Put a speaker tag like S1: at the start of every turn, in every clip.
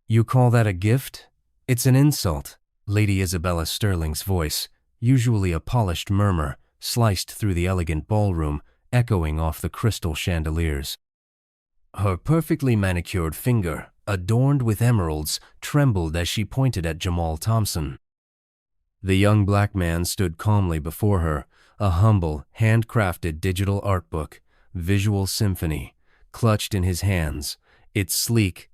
S1: "You call that a gift? It's an insult." Lady Isabella Sterling's voice, usually a polished murmur, sliced through the elegant ballroom, echoing off the crystal chandeliers. Her perfectly manicured finger, adorned with emeralds, trembled as she pointed at Jamal Thompson. The young black man stood calmly before her, a humble, handcrafted digital art book, Visual Symphony, clutched in his hands, its sleek,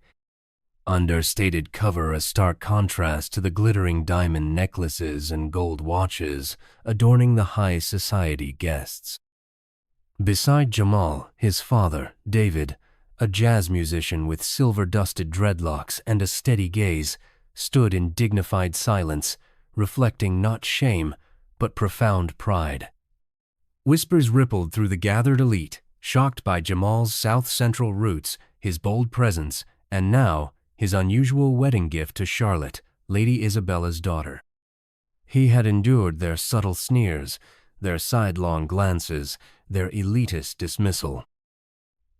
S1: understated cover a stark contrast to the glittering diamond necklaces and gold watches adorning the high society guests. Beside Jamal, his father, David, a jazz musician with silver-dusted dreadlocks and a steady gaze, stood in dignified silence, reflecting not shame, but profound pride. Whispers rippled through the gathered elite, shocked by Jamal's South Central roots, his bold presence, and now his unusual wedding gift to Charlotte, Lady Isabella's daughter. He had endured their subtle sneers, their sidelong glances, their elitist dismissal.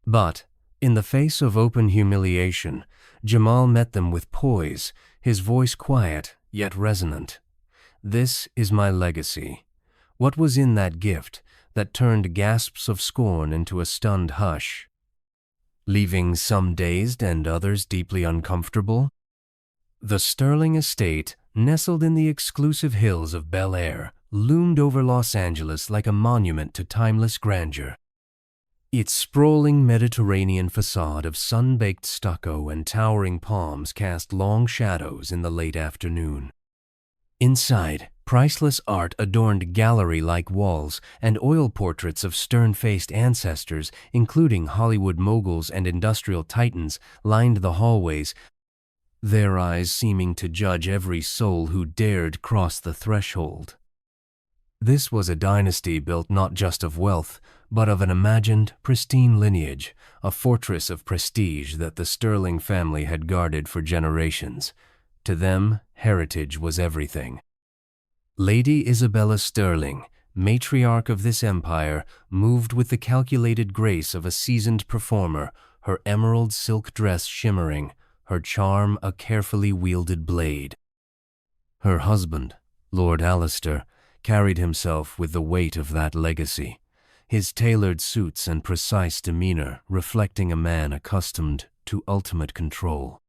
S1: But, in the face of open humiliation, Jamal met them with poise, his voice quiet yet resonant. "This is my legacy." What was in that gift that turned gasps of scorn into a stunned hush, leaving some dazed and others deeply uncomfortable? The Sterling estate, nestled in the exclusive hills of Bel Air, loomed over Los Angeles like a monument to timeless grandeur. Its sprawling Mediterranean facade of sun-baked stucco and towering palms cast long shadows in the late afternoon. Inside, priceless art adorned gallery-like walls, and oil portraits of stern-faced ancestors, including Hollywood moguls and industrial titans, lined the hallways, their eyes seeming to judge every soul who dared cross the threshold. This was a dynasty built not just of wealth, but of an imagined, pristine lineage, a fortress of prestige that the Sterling family had guarded for generations. To them, heritage was everything. Lady Isabella Sterling, matriarch of this empire, moved with the calculated grace of a seasoned performer, her emerald silk dress shimmering, her charm a carefully wielded blade. Her husband, Lord Alistair, carried himself with the weight of that legacy, his tailored suits and precise demeanor reflecting a man accustomed to ultimate control.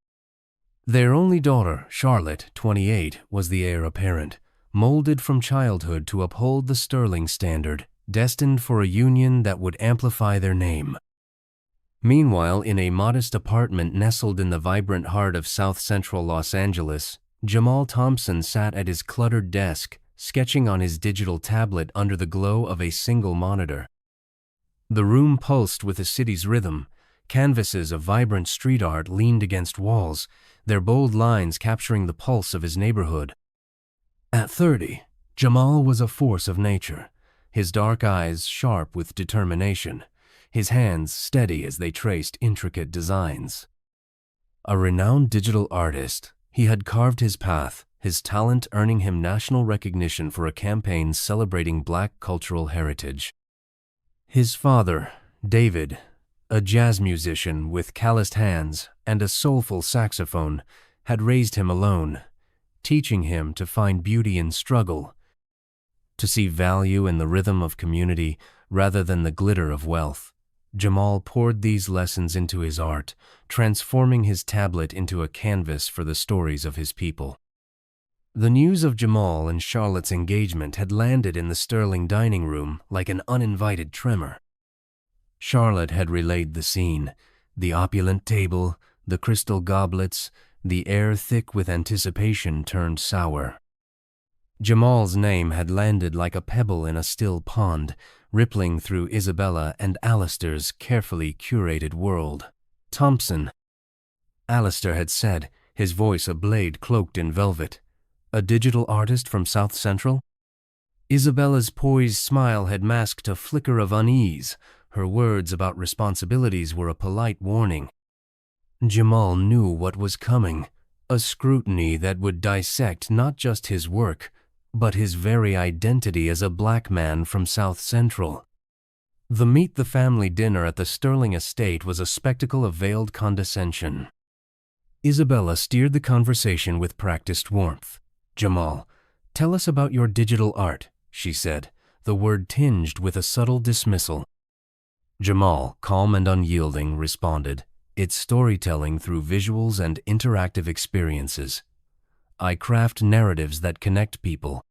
S1: Their only daughter, Charlotte, 28, was the heir apparent, molded from childhood to uphold the Sterling standard, destined for a union that would amplify their name. Meanwhile, in a modest apartment nestled in the vibrant heart of South Central Los Angeles, Jamal Thompson sat at his cluttered desk, sketching on his digital tablet under the glow of a single monitor. The room pulsed with the city's rhythm. Canvases of vibrant street art leaned against walls, their bold lines capturing the pulse of his neighborhood. At 30, Jamal was a force of nature, his dark eyes sharp with determination, his hands steady as they traced intricate designs. A renowned digital artist, he had carved his path, his talent earning him national recognition for a campaign celebrating Black cultural heritage. His father, David, a jazz musician with calloused hands and a soulful saxophone, had raised him alone, teaching him to find beauty in struggle, to see value in the rhythm of community rather than the glitter of wealth. Jamal poured these lessons into his art, transforming his tablet into a canvas for the stories of his people. The news of Jamal and Charlotte's engagement had landed in the Sterling dining room like an uninvited tremor. Charlotte had relayed the scene, the opulent table, the crystal goblets, the air thick with anticipation turned sour. Jamal's name had landed like a pebble in a still pond, rippling through Isabella and Alistair's carefully curated world. "Thompson," Alistair had said, his voice a blade cloaked in velvet. "A digital artist from South Central?" Isabella's poised smile had masked a flicker of unease. Her words about responsibilities were a polite warning. Jamal knew what was coming, a scrutiny that would dissect not just his work, but his very identity as a Black man from South Central. The Meet the Family dinner at the Sterling estate was a spectacle of veiled condescension. Isabella steered the conversation with practiced warmth. "Jamal, tell us about your digital art," she said, the word tinged with a subtle dismissal. Jamal, calm and unyielding, responded, "It's storytelling through visuals and interactive experiences. I craft narratives that connect people,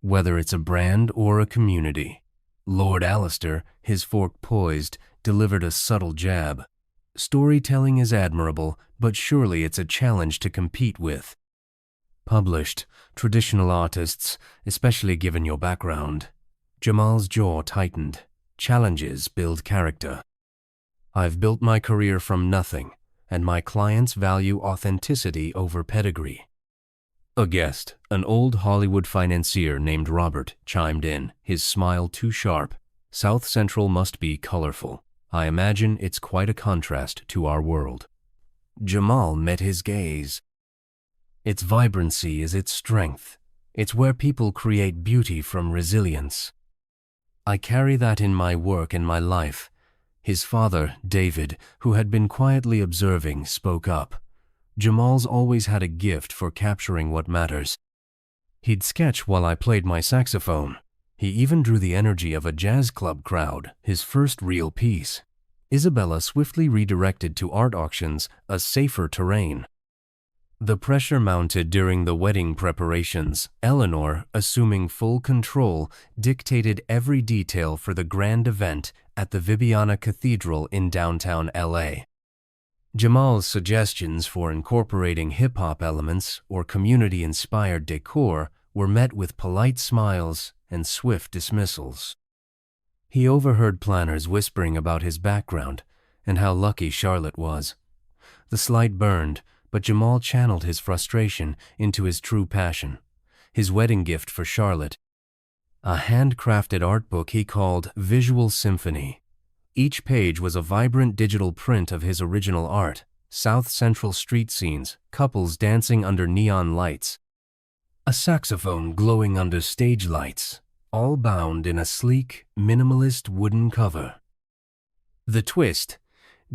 S1: whether it's a brand or a community." Lord Alistair, his fork poised, delivered a subtle jab. "Storytelling is admirable, but surely it's a challenge to compete with published, traditional artists, especially given your background." Jamal's jaw tightened. "Challenges build character. I've built my career from nothing, and my clients value authenticity over pedigree." A guest, an old Hollywood financier named Robert, chimed in, his smile too sharp. "South Central must be colorful. I imagine it's quite a contrast to our world." Jamal met his gaze. "Its vibrancy is its strength. It's where people create beauty from resilience. I carry that in my work and my life." His father, David, who had been quietly observing, spoke up. "Jamal's always had a gift for capturing what matters. He'd sketch while I played my saxophone. He even drew the energy of a jazz club crowd, his first real piece." Isabella swiftly redirected to art auctions, a safer terrain. The pressure mounted during the wedding preparations. Eleanor, assuming full control, dictated every detail for the grand event at the Vibiana Cathedral in downtown LA. Jamal's suggestions for incorporating hip-hop elements or community-inspired decor were met with polite smiles and swift dismissals. He overheard planners whispering about his background and how lucky Charlotte was. The slight burned, but Jamal channeled his frustration into his true passion, his wedding gift for Charlotte, a handcrafted art book he called Visual Symphony. Each page was a vibrant digital print of his original art: South Central street scenes, couples dancing under neon lights, a saxophone glowing under stage lights, all bound in a sleek, minimalist wooden cover. The twist: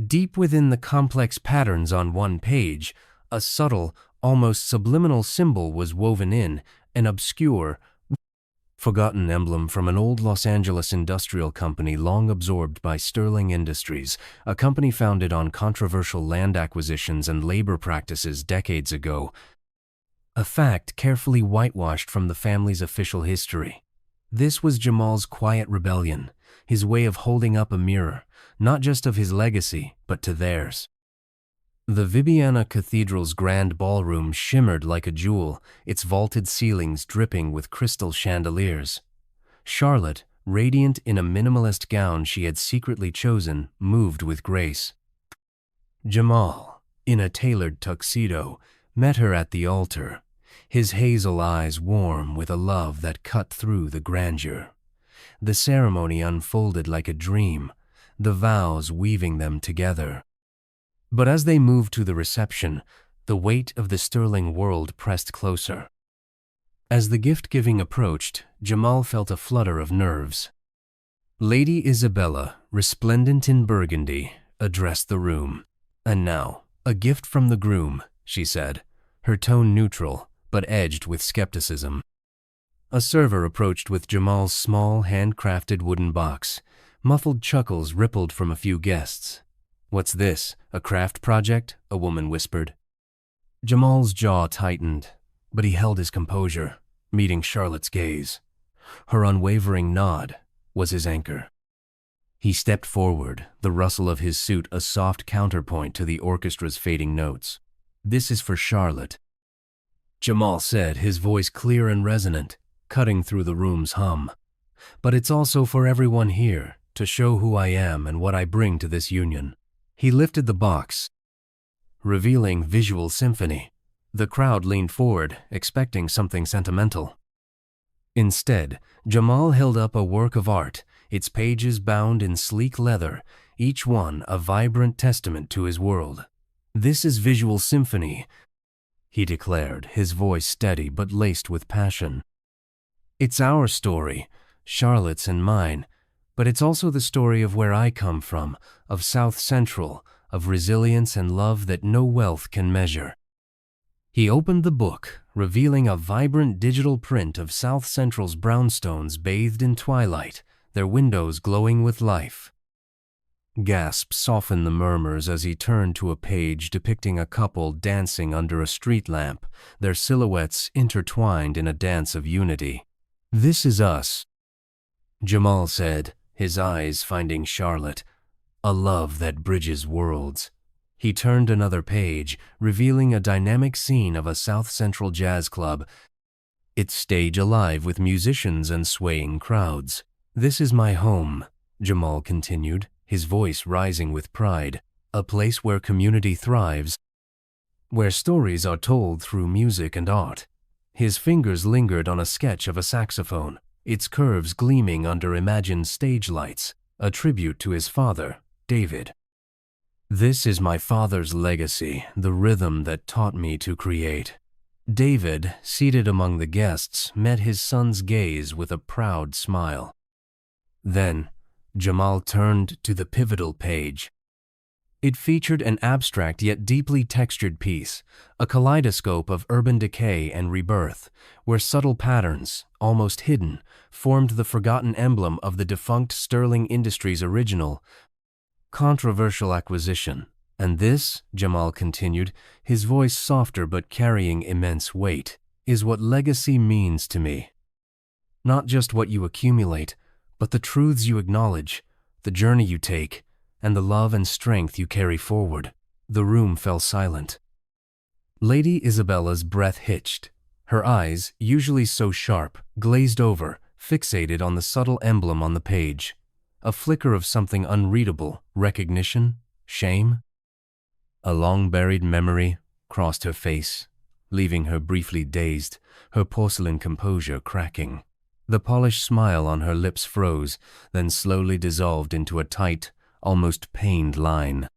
S1: deep within the complex patterns on one page, a subtle, almost subliminal symbol was woven in, an obscure, forgotten emblem from an old Los Angeles industrial company long absorbed by Sterling Industries, a company founded on controversial land acquisitions and labor practices decades ago, a fact carefully whitewashed from the family's official history. This was Jamal's quiet rebellion, his way of holding up a mirror, not just of his legacy, but to theirs. The Vibiana Cathedral's grand ballroom shimmered like a jewel, its vaulted ceilings dripping with crystal chandeliers. Charlotte, radiant in a minimalist gown she had secretly chosen, moved with grace. Jamal, in a tailored tuxedo, met her at the altar, his hazel eyes warm with a love that cut through the grandeur. The ceremony unfolded like a dream, the vows weaving them together. But as they moved to the reception, the weight of the Sterling world pressed closer. As the gift-giving approached, Jamal felt a flutter of nerves. Lady Isabella, resplendent in burgundy, addressed the room. "And now, a gift from the groom," she said, her tone neutral, but edged with skepticism. A server approached with Jamal's small, handcrafted wooden box. Muffled chuckles rippled from a few guests. "What's this, a craft project?" a woman whispered. Jamal's jaw tightened, but he held his composure, meeting Charlotte's gaze. Her unwavering nod was his anchor. He stepped forward, the rustle of his suit a soft counterpoint to the orchestra's fading notes. "This is for Charlotte," Jamal said, his voice clear and resonant, cutting through the room's hum. "But it's also for everyone here, to show who I am and what I bring to this union." He lifted the box, revealing Visual Symphony. The crowd leaned forward, expecting something sentimental. Instead, Jamal held up a work of art, its pages bound in sleek leather, each one a vibrant testament to his world. "This is Visual Symphony," he declared, his voice steady but laced with passion. "It's our story, Charlotte's and mine, but it's also the story of where I come from, of South Central, of resilience and love that no wealth can measure. He opened the book, revealing a vibrant digital print of South Central's brownstones bathed in twilight, their windows glowing with life. Gasps softened the murmurs as he turned to a page depicting a couple dancing under a street lamp, their silhouettes intertwined in a dance of unity. "This is us," Jamal said, his eyes finding Charlotte. "A love that bridges worlds." He turned another page, revealing a dynamic scene of a South Central jazz club, its stage alive with musicians and swaying crowds. "This is my home," Jamal continued, his voice rising with pride. "A place where community thrives, where stories are told through music and art." His fingers lingered on a sketch of a saxophone, its curves gleaming under imagined stage lights, a tribute to his father, David. "This is my father's legacy, the rhythm that taught me to create." David, seated among the guests, met his son's gaze with a proud smile. Then, Jamal turned to the pivotal page. It featured an abstract yet deeply textured piece, a kaleidoscope of urban decay and rebirth, where subtle patterns, almost hidden, formed the forgotten emblem of the defunct Sterling Industries' original, controversial acquisition. "And this," Jamal continued, his voice softer but carrying immense weight, "is what legacy means to me. Not just what you accumulate, but the truths you acknowledge, the journey you take, and the love and strength you carry forward." The room fell silent. Lady Isabella's breath hitched. Her eyes, usually so sharp, glazed over, fixated on the subtle emblem on the page. A flicker of something unreadable, recognition, shame. A long-buried memory crossed her face, leaving her briefly dazed, her porcelain composure cracking. The polished smile on her lips froze, then slowly dissolved into a tight, almost pained line.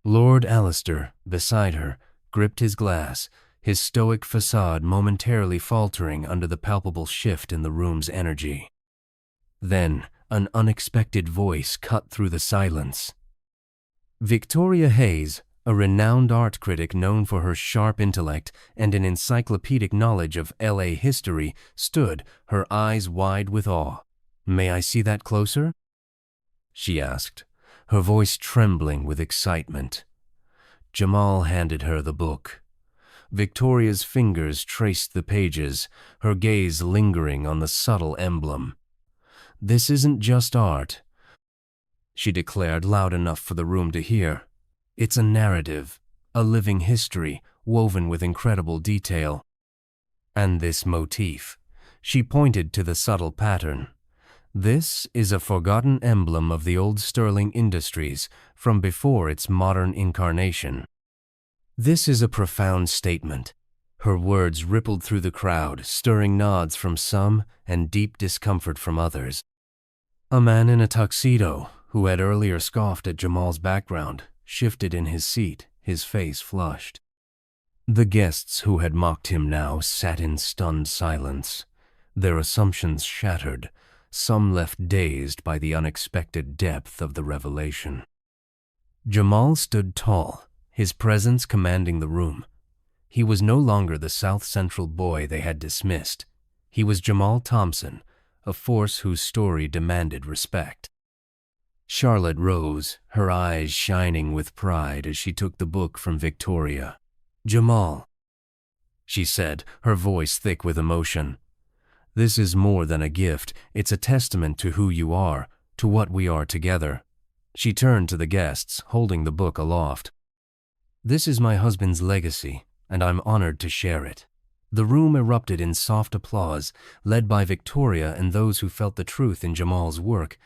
S1: Lord Alistair, beside her, gripped his glass, his stoic facade momentarily faltering under the palpable shift in the room's energy. Then, an unexpected voice cut through the silence. Victoria Hayes, a renowned art critic known for her sharp intellect and an encyclopedic knowledge of LA history, stood, her eyes wide with awe. "May I see that closer?" she asked, her voice trembling with excitement. Jamal handed her the book. Victoria's fingers traced the pages, her gaze lingering on the subtle emblem. "This isn't just art," she declared loud enough for the room to hear. "It's a narrative, a living history woven with incredible detail. And this motif," she pointed to the subtle pattern. "This is a forgotten emblem of the old Sterling Industries from before its modern incarnation. This is a profound statement." Her words rippled through the crowd, stirring nods from some and deep discomfort from others. A man in a tuxedo, who had earlier scoffed at Jamal's background, shifted in his seat, his face flushed. The guests who had mocked him now sat in stunned silence, their assumptions shattered, some left dazed by the unexpected depth of the revelation. Jamal stood tall, his presence commanding the room. He was no longer the South Central boy they had dismissed. He was Jamal Thompson, a force whose story demanded respect. Charlotte rose, her eyes shining with pride as she took the book from Victoria. "Jamal," she said, her voice thick with emotion, "this is more than a gift. It's a testament to who you are, to what we are together." She turned to the guests, holding the book aloft. "This is my husband's legacy, and I'm honored to share it." The room erupted in soft applause, led by Victoria and those who felt the truth in Jamal's work,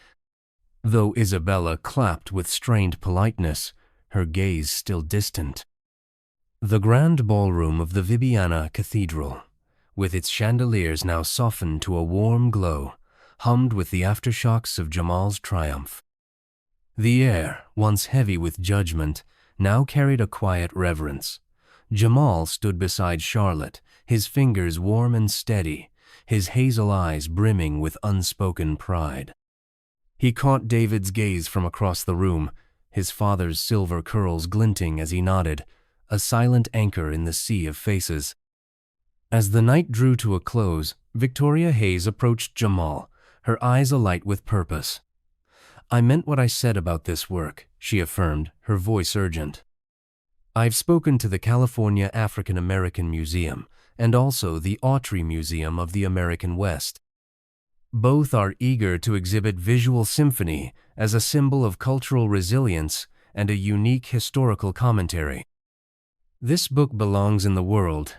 S1: though Isabella clapped with strained politeness, her gaze still distant. The grand ballroom of the Vibiana Cathedral, with its chandeliers now softened to a warm glow, hummed with the aftershocks of Jamal's triumph. The air, once heavy with judgment, now carried a quiet reverence. Jamal stood beside Charlotte, his fingers warm and steady, his hazel eyes brimming with unspoken pride. He caught David's gaze from across the room, his father's silver curls glinting as he nodded, a silent anchor in the sea of faces. As the night drew to a close, Victoria Hayes approached Jamal, her eyes alight with purpose. "I meant what I said about this work," she affirmed, her voice urgent. "I've spoken to the California African American Museum and also the Autry Museum of the American West. Both are eager to exhibit visual symphony as a symbol of cultural resilience and a unique historical commentary. This book belongs in the world."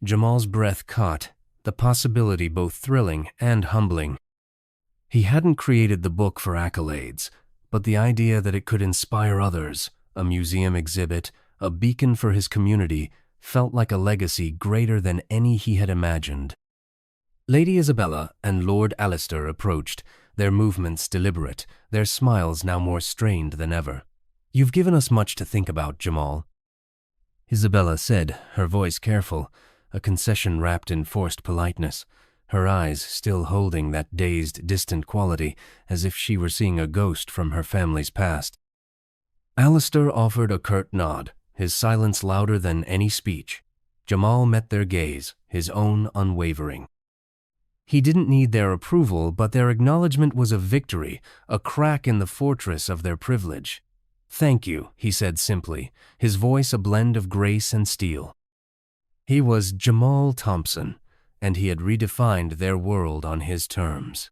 S1: Jamal's breath caught, the possibility both thrilling and humbling. He hadn't created the book for accolades, but the idea that it could inspire others, a museum exhibit, a beacon for his community, felt like a legacy greater than any he had imagined. Lady Isabella and Lord Alistair approached, their movements deliberate, their smiles now more strained than ever. "You've given us much to think about, Jamal," Isabella said, her voice careful, a concession wrapped in forced politeness, her eyes still holding that dazed, distant quality, as if she were seeing a ghost from her family's past. Alistair offered a curt nod, his silence louder than any speech. Jamal met their gaze, his own unwavering. He didn't need their approval, but their acknowledgement was a victory, a crack in the fortress of their privilege. "Thank you," he said simply, his voice a blend of grace and steel. He was Jamal Thompson, and he had redefined their world on his terms.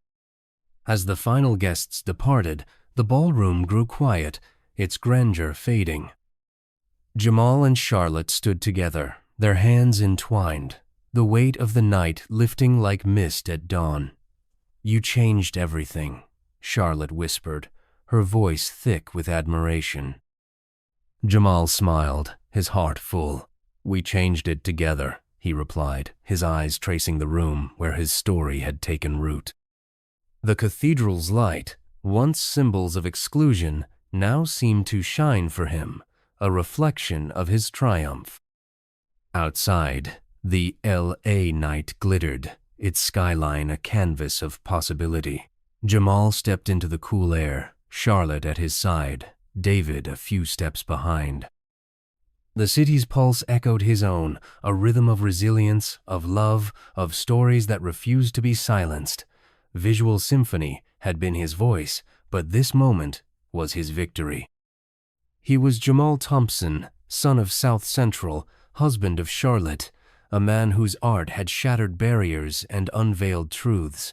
S1: As the final guests departed, the ballroom grew quiet, its grandeur fading. Jamal and Charlotte stood together, their hands entwined, the weight of the night lifting like mist at dawn. "You changed everything," Charlotte whispered, her voice thick with admiration. Jamal smiled, his heart full. "We changed it together," he replied, his eyes tracing the room where his story had taken root. The cathedral's light, once symbols of exclusion, now seemed to shine for him, a reflection of his triumph. Outside, the L.A. night glittered, its skyline a canvas of possibility. Jamal stepped into the cool air, Charlotte at his side, David a few steps behind. The city's pulse echoed his own, a rhythm of resilience, of love, of stories that refused to be silenced. Visual symphony had been his voice, but this moment was his victory. He was Jamal Thompson, son of South Central, husband of Charlotte, a man whose art had shattered barriers and unveiled truths.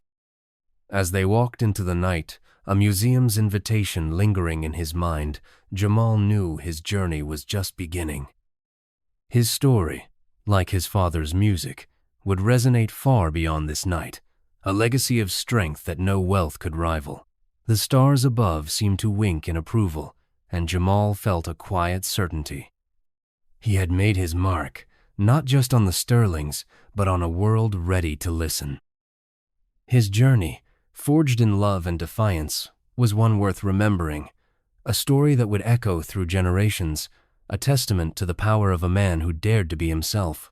S1: As they walked into the night, a museum's invitation lingering in his mind, Jamal knew his journey was just beginning. His story, like his father's music, would resonate far beyond this night, a legacy of strength that no wealth could rival. The stars above seemed to wink in approval, and Jamal felt a quiet certainty. He had made his mark, not just on the Sterlings, but on a world ready to listen. His journey, forged in love and defiance, was one worth remembering, a story that would echo through generations, a testament to the power of a man who dared to be himself.